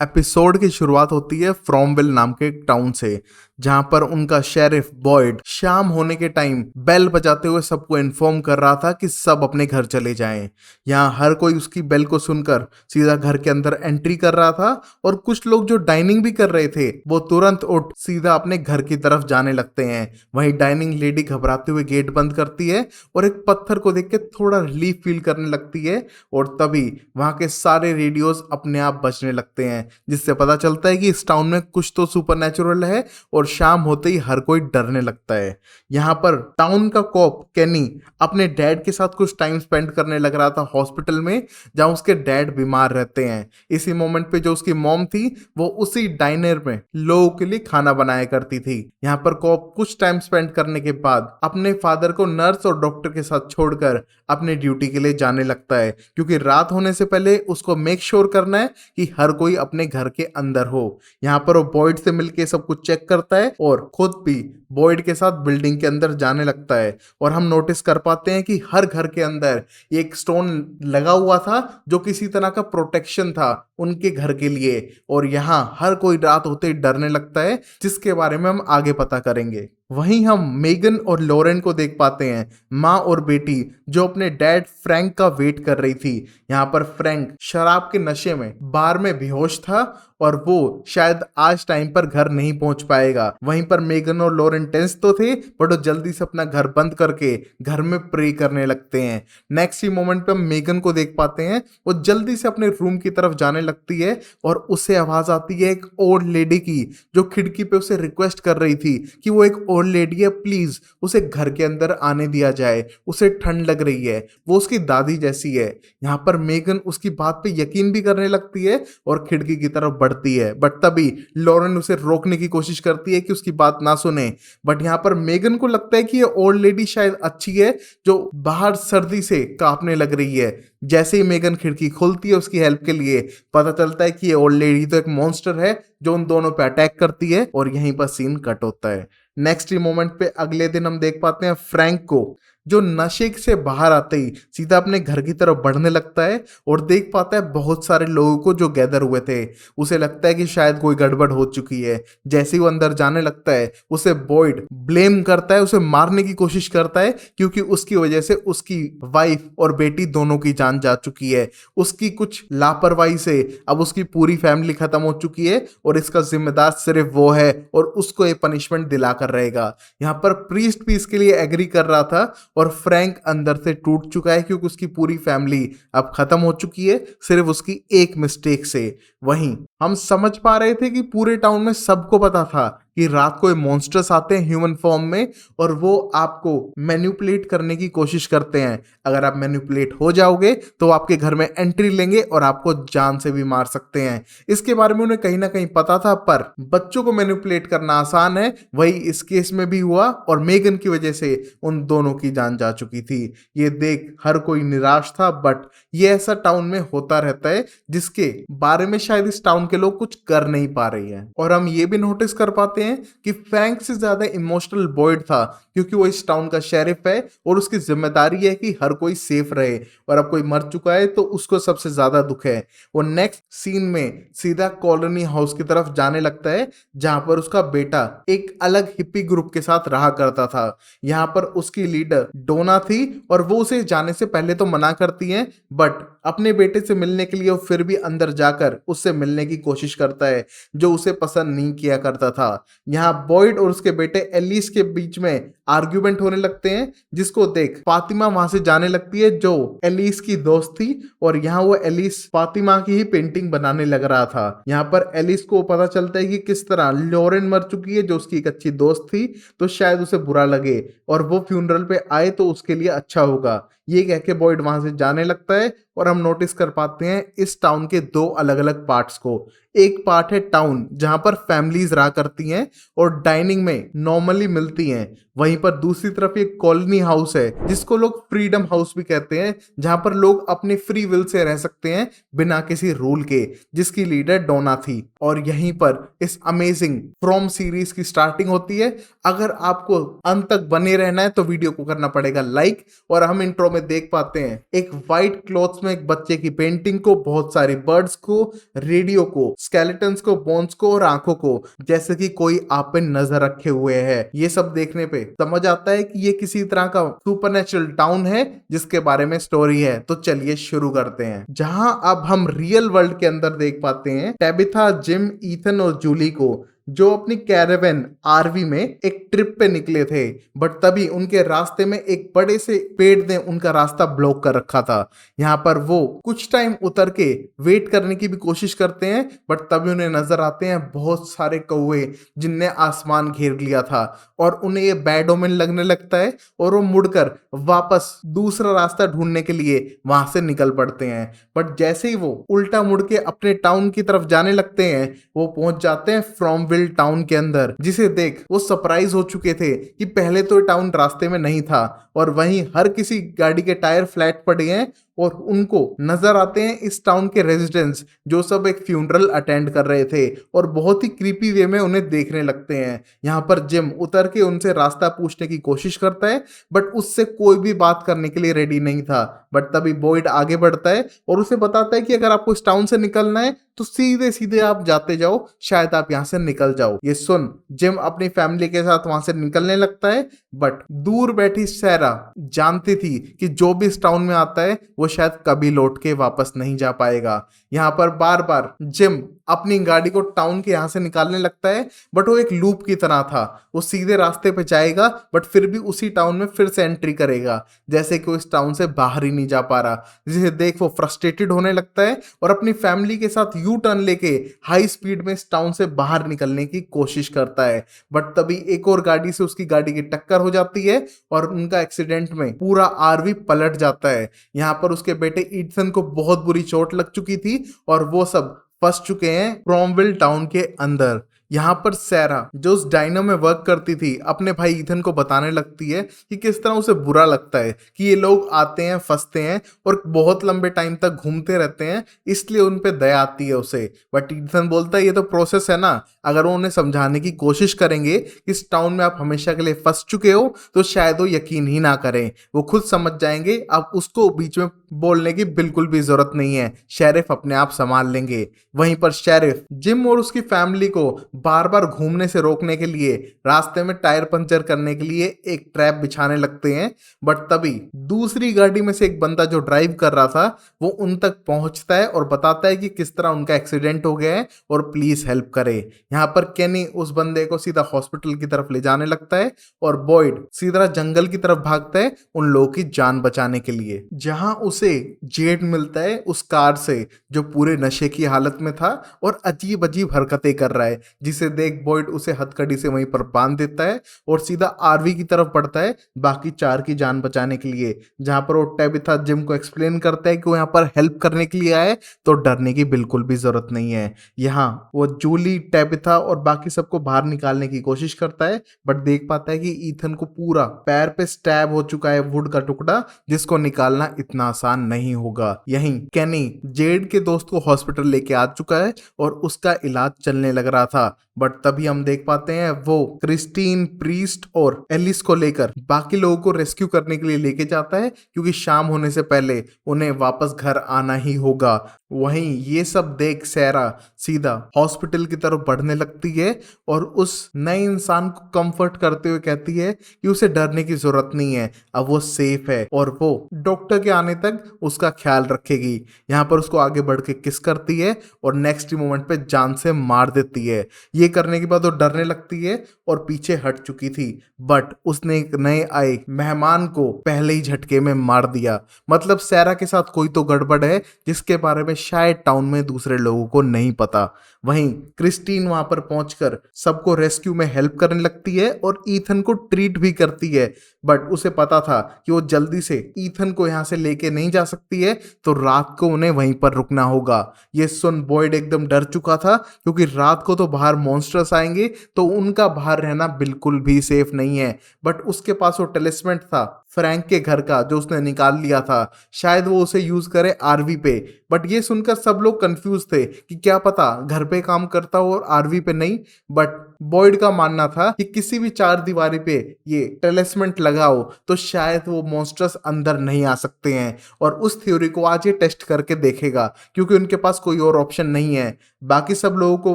Episode की शुरुआत होती है फ्रॉमविल नाम के एक टाउन से, जहां पर उनका शेरिफ बॉयड शाम होने के टाइम बेल बजाते हुए सबको इन्फॉर्म कर रहा था कि सब अपने घर चले जाएं। यहाँ हर कोई उसकी बेल को सुनकर सीधा घर के अंदर एंट्री कर रहा था और कुछ लोग जो डाइनिंग भी कर रहे थे वो तुरंत उठ सीधा अपने घर की तरफ जाने लगते हैं। वहीं डाइनिंग लेडी घबराते हुए गेट बंद करती है और एक पत्थर को देख के थोड़ा रिलीफ फील करने लगती है और तभी वहां के सारे रेडियोज अपने आप बजने लगते हैं, जिससे पता चलता है कि इस टाउन में कुछ तो सुपरनेचुरल है और शाम होते ही हर कोई डरने लगता है। यहाँ पर टाउन का कॉप केनी अपने डैड के साथ कुछ टाइम स्पेंड करने लग रहा था हॉस्पिटल में, जहां उसके डैड बीमार रहते हैं। इसी मोमेंट पे जो उसकी मॉम थी वो उसी डाइनर में लोगों के लिए खाना बनाया करती थी। यहाँ पर कॉप कुछ टाइम स्पेंड करने के बाद अपने फादर को नर्स और डॉक्टर के साथ छोड़कर अपने ड्यूटी के लिए जाने लगता है, क्योंकि रात होने से पहले उसको मेक श्योर करना है कि हर कोई अपने घर के अंदर हो। यहाँ पर वो बॉयड से मिलके सब कुछ चेक करता है और खुद भी बॉयड के साथ बिल्डिंग के अंदर जाने लगता है। और हम नोटिस कर पाते हैं कि हर घर के अंदर एक स्टोन लगा हुआ था जो किसी तरह का प्रोटेक्शन था उनके घर के लिए, और यहाँ हर कोई रात होते ही डरने लगता है, जिसके बारे में हम आगे पता करेंगे। वहीं हम मेगन और लॉरेन को देख पाते हैं, माँ और बेटी जो अपने डैड फ्रैंक का वेट कर रही थी। यहाँ पर फ्रैंक शराब के नशे में बार में बेहोश था और वो शायद आज टाइम पर घर नहीं पहुंच पाएगा। वहीं पर मेगन और लॉरेन टेंस तो थे, बट वो जल्दी से अपना घर बंद करके घर में प्रे करने लगते हैं। नेक्स्ट ही मोमेंट पे हम मेगन को देख पाते हैं, वो जल्दी से अपने रूम की तरफ जाने लगती है और उसे आवाज आती है एक ओल्ड लेडी की, जो खिड़की पे उसे रिक्वेस्ट कर रही थी कि वो एक ओल्ड लेडी है, प्लीज उसे घर के अंदर आने दिया जाए, उसे ठंड लग रही है, वो उसकी दादी जैसी है। यहाँ पर मेगन उसकी बात पे यकीन भी करने लगती है और खिड़की की तरफ बढ़ती है, बट तभी लॉरेन उसे रोकने की कोशिश करती है कि उसकी बात ना सुने। बट यहाँ पर मेगन को लगता है कि ये ओल्ड लेडी शायद अच्छी है जो बाहर सर्दी से कांपने लग रही है। जैसे ही मेगन खिड़की खोलती है उसकी हेल्प के लिए, पता चलता है कि ये ओल्ड लेडी तो एक मॉन्स्टर है जो उन दोनों पे अटैक करती है और यहीं पर सीन कट होता है। नेक्स्ट ही मोमेंट पे अगले दिन हम देख पाते हैं फ्रैंक को, जो नशे से बाहर आते ही सीधा अपने घर की तरफ बढ़ने लगता है और देख पाता है बहुत सारे लोगों को जो गैदर हुए थे। उसे लगता है कि शायद कोई गड़बड़ हो चुकी है। जैसे ही वो अंदर जाने लगता है उसे बॉयड ब्लेम करता है, उसे मारने की कोशिश करता है, क्योंकि उसकी वजह से उसकी वाइफ और बेटी दोनों की जान जा चुकी है। उसकी कुछ लापरवाही से अब उसकी पूरी फैमिली खत्म हो चुकी है और इसका जिम्मेदार सिर्फ वो है और उसको ये पनिशमेंट दिलाकर रहेगा। यहाँ पर प्रीस्ट भी इसके लिए एग्री कर रहा था और फ्रैंक अंदर से टूट चुका है, क्योंकि उसकी पूरी फैमिली अब खत्म हो चुकी है सिर्फ उसकी एक मिस्टेक से। वहीं हम समझ पा रहे थे कि पूरे टाउन में सबको पता था कि रात को ये मॉन्स्टर्स आते हैं ह्यूमन फॉर्म में और वो आपको मैनिपुलेट करने की कोशिश करते हैं। अगर आप मैनिपुलेट हो जाओगे तो आपके घर में एंट्री लेंगे और आपको जान से भी मार सकते हैं। इसके बारे में उन्हें कहीं ना कहीं पता था, पर बच्चों को मैनिपुलेट करना आसान है, वही इस केस में भी हुआ और मेगन की वजह से उन दोनों की जान जा चुकी थी। ये देख हर कोई निराश था, बट ये ऐसा टाउन में होता रहता है जिसके बारे में शायद इस टाउन के लोग कुछ कर नहीं पा रही हैं। और हम ये भी नोटिस कर पाते हैं कि फ्रैंक से ज्यादा इमोशनल बॉयड था, क्योंकि वो इस टाउन का शेरिफ है और उसकी जिम्मेदारी है कि हर कोई सेफ रहे, और अब कोई मर चुका है तो उसको सबसे ज्यादा दुख है। वो नेक्स्ट सीन में सीधा कॉलोनी हाउस की तरफ जाने लगता है, जहां पर उसका बेटा एक अलग हिप्पी ग्रुप के साथ रहा करता था। यहाँ पर उसकी लीडर डोना थी और वो उसे जाने से पहले तो मना करती है, बट अपने बेटे से मिलने के लिए वो फिर भी अंदर जाकर उससे मिलने की कोशिश करता है, जो उसे पसंद नहीं किया करता था। यहाँ बॉयड और उसके बेटे एलिस के बीच में आर्ग्यूमेंट होने लगते हैं, जिसको देख फातिमा वहां से जाने लगती है जो एलिस की दोस्त थी, और यहाँ वो एलिस फातिमा की ही पेंटिंग बनाने लग रहा था। यहाँ पर एलिस को पता चलता है कि किस तरह लॉरेन मर चुकी है जो उसकी एक अच्छी दोस्त थी, तो शायद उसे बुरा लगे और वो फ्यूनरल पे आए तो उसके लिए अच्छा होगा। ये कह के बॉयड वहां से जाने लगता है और हम नोटिस कर पाते हैं इस टाउन के दो अलग अलग पार्ट्स को। एक पार्ट है टाउन जहां पर फैमिलीज रहा करती हैं और डाइनिंग में नॉर्मली मिलती हैं, वहीं वहीं पर दूसरी तरफ एक कॉलोनी हाउस है जिसको लोग फ्रीडम हाउस भी कहते हैं, जहां पर लोग अपनी फ्री विल से रह सकते हैं बिना किसी रूल के, जिसकी लीडर डोना थी। और यहीं पर इस अमेजिंग फ्रॉम सीरीज की स्टार्टिंग होती है। अगर आपको अंत तक बने रहना है तो वीडियो को करना पड़ेगा लाइक। और हम इंट्रो में देख पाते हैं एक व्हाइट क्लॉथ्स में एक बच्चे की पेंटिंग को, बहुत सारे बर्ड्स को, रेडियो को, स्केलेटन्स को, बोन्स को और आंखों को, जैसे कि कोई आप पे नजर रखे हुए है। ये सब देखने पे समझ आता है कि ये किसी तरह का सुपरनेचुरल टाउन है जिसके बारे में स्टोरी है। तो चलिए शुरू करते हैं। जहां अब हम रियल वर्ल्ड के अंदर देख पाते हैं टेबिथा, जिम, ईथन और जूली को, जो अपनी कैरावैन आरवी में एक ट्रिप पे निकले थे। बट तभी उनके रास्ते में एक बड़े से पेड़ ने उनका रास्ता ब्लॉक कर रखा था। यहाँ पर वो कुछ टाइम उतर के वेट करने की भी कोशिश करते हैं, बट तभी उन्हें नजर आते हैं बहुत सारे कौवे जिनने आसमान घेर लिया था। और उन्हें ये बैड ओमेन लगने लगता है और वो मुड़कर वापस दूसरा रास्ता ढूंढने के लिए वहां से निकल पड़ते हैं। बट जैसे ही वो उल्टा मुड़ के अपने टाउन की तरफ जाने लगते हैं, वो पहुंच जाते हैं फ्रॉमविल टाउन के अंदर, जिसे देख वो सरप्राइज हो चुके थे कि पहले तो टाउन रास्ते में नहीं था और वहीं हर किसी गाड़ी के टायर फ्लैट पड़े हैं। और उनको नजर आते हैं इस टाउन के रेजिडेंट्स जो सब एक फ्यूनरल अटेंड कर रहे थे और बहुत ही क्रीपी वे में उन्हें देखने लगते हैं। यहाँ पर जिम उतर के उनसे रास्ता पूछने की कोशिश करता है, बट उससे कोई भी बात करने के लिए रेडी नहीं था। बट तभी बॉयड आगे बढ़ता है और उसे बताता है कि अगर आपको इस टाउन से निकलना है तो सीधे सीधे आप जाते जाओ, शायद आप यहाँ से निकल जाओ। ये सुन जिम अपनी फैमिली के साथ वहां से निकलने लगता है। बट दूर बैठी सैरा जानती थी कि जो भी इस टाउन में आता है वो शायद कभी लौट के वापस नहीं जा पाएगा। यहाँ पर बार बार जिम अपनी गाड़ी को टाउन के यहाँ से निकालने लगता है, बट वो एक लूप की तरह था। वो सीधे रास्ते पे जाएगा बट फिर भी उसी टाउन में फिर से एंट्री करेगा, जैसे कि वो इस टाउन से बाहर ही नहीं जा पा रहा। जिसे देख वो फ्रस्ट्रेटेड होने लगता है और अपनी फैमिली के साथ यू टर्न लेके हाई स्पीड में इस टाउन से बाहर निकलने की कोशिश करता है। बट तभी एक और गाड़ी से उसकी गाड़ी की टक्कर हो जाती है और उनका एक्सीडेंट में पूरा आरवी पलट जाता है। यहाँ पर उसके बेटे ईथन को बहुत बुरी चोट लग चुकी थी और वो सब फंस चुके हैं फ्रॉमविल टाउन के अंदर। यहाँ पर सैरा जो उस डाइनो में वर्क करती थी अपने भाई ईथन को बताने लगती है कि किस तरह उसे बुरा लगता है कि ये लोग आते हैं, फंसते हैं और बहुत लंबे टाइम तक घूमते रहते हैं, इसलिए उन पे दया आती है उसे। बट ईथन बोलता है ये तो प्रोसेस है ना, अगर वो उन्हें समझाने की कोशिश करेंगे कि इस टाउन में आप हमेशा के लिए फंस चुके हो तो शायद वो यकीन ही ना करें, वो खुद समझ जाएंगे। अब उसको बीच में बोलने की बिल्कुल भी जरूरत नहीं है, शेरिफ अपने आप संभाल लेंगे। वहीं पर शेरिफ जिम और उसकी फैमिली को बार बार घूमने से रोकने के लिए रास्ते में टायर पंचर करने के लिए एक ट्रैप बिछाने लगते हैं। बट तभी दूसरी गाड़ी में से एक बंदा जो ड्राइव कर रहा था वो उन तक पहुंचता है और बताता है कि किस तरह उनका एक्सीडेंट हो गया है और प्लीज हेल्प करे। यहाँ पर केनी उस बंदे को सीधा हॉस्पिटल की तरफ ले जाने लगता है और बॉयड सीधा जंगल की तरफ भागता है उन लोगों की जान बचाने के लिए, जहां उसे जेड मिलता है उस कार से जो पूरे नशे की हालत में था और अजीब अजीब हरकतें कर रहा है। जिसे देख बॉयड उसे हथकड़ी से वहीं पर बांध देता है और सीधा आरवी की तरफ बढ़ता है बाकी चार की जान बचाने के लिए, जहां पर वो टेबिथा जिम को एक्सप्लेन करता है कि वो यहाँ पर हेल्प करने के लिए आए तो डरने की बिल्कुल भी जरूरत नहीं है। यहाँ वो जूली, टेबिथा और बाकी सबको बाहर निकालने की कोशिश करता है, बट देख पाता है कि ईथन को पूरा पैर पे स्टैब हो चुका है वुड का टुकड़ा, जिसको निकालना इतना आसान नहीं होगा। यहीं केनी जेड के दोस्त को हॉस्पिटल लेके आ चुका है और उसका इलाज चलने लग रहा था। बट तभी हम देख पाते हैं वो क्रिस्टीन, प्रीस्ट और एलिस को लेकर बाकी लोगों को रेस्क्यू करने के लिए लेके जाता है, क्योंकि शाम होने से पहले उन्हें वापस घर आना ही होगा। वहीं ये सब देख सैरा सीधा हॉस्पिटल की तरफ बढ़ने लगती है और उस नए इंसान को कंफर्ट करते हुए कहती है कि उसे डरने की जरूरत नहीं है, अब वो सेफ है और वो डॉक्टर के आने तक उसका ख्याल रखेगी। यहाँ पर उसको आगे बढ़ के किस करती है और नेक्स्ट मोमेंट पे जान से मार देती है। ये करने के बाद वो डरने लगती है और पीछे हट चुकी थी, बट उसने एक नए आए मेहमान को पहले ही झटके में मार दिया। मतलब सैरा के साथ कोई तो गड़बड़ है जिसके बारे में शायद टाउन में दूसरे लोगों को नहीं पता। वहीं क्रिस्टीन वहां पर पहुंचकर सबको रेस्क्यू में हेल्प करने लगती है और ईथन को ट्रीट भी करती है, बट उसे पता था कि वो जल्दी से ईथन को यहाँ से लेके नहीं नहीं जा सकती है तो रात को उन्हें वहीं पर रुकना होगा। ये सुन बॉयड एकदम डर चुका था, क्योंकि रात को तो बाहर मॉन्स्टर्स आएंगे तो उनका बाहर रहना बिल्कुल भी सेफ नहीं है। बट उसके पास वो टेलिस्मेंट था फ्रैंक के घर का, जो उसने निकाल लिया था, शायद वो उसे यूज करे आरवी पे। बट ये सुनकर सब लोग कंफ्यूज थे कि क्या पता घर पे काम करता हो और आरवी पे नहीं। बट बॉयड का मानना था कि किसी भी चार दीवारी पे ये टेलिस्मेंट लगाओ तो शायद वो मॉन्स्टर्स अंदर नहीं आ सकते हैं, और उस थ्योरी को आज ये टेस्ट करके देखेगा, क्योंकि उनके पास कोई और ऑप्शन नहीं है। बाकी सब लोगों को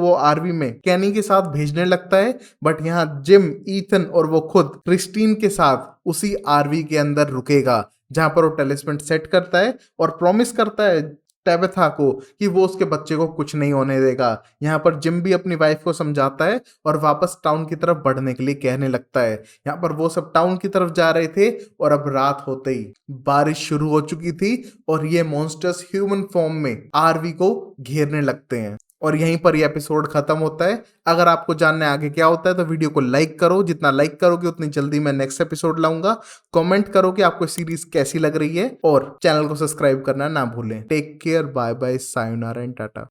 वो आरवी में कैनी के साथ भेजने लगता है, बट यहाँ जिम, ईथन और वो खुद क्रिस्टीन के साथ उसी आरवी के अंदर रुकेगा, जहां पर वो टेलिस्मेंट सेट करता है और प्रॉमिस करता है टेबेथा को कि वो उसके बच्चे को कुछ नहीं होने देगा। यहाँ पर जिम भी अपनी वाइफ को समझाता है और वापस टाउन की तरफ बढ़ने के लिए कहने लगता है। यहाँ पर वो सब टाउन की तरफ जा रहे थे और अब रात होते ही बारिश शुरू हो चुकी थी और ये मॉन्स्टर्स ह्यूमन फॉर्म में आरवी को घेरने लगते हैं। और यहीं पर ये एपिसोड खत्म होता है। अगर आपको जानना है आगे क्या होता है तो वीडियो को लाइक करो, जितना लाइक करोगे उतनी जल्दी मैं नेक्स्ट एपिसोड लाऊंगा। कमेंट करो कि आपको सीरीज कैसी लग रही है और चैनल को सब्सक्राइब करना ना भूलें। Take care, bye bye, sayonara and Tata.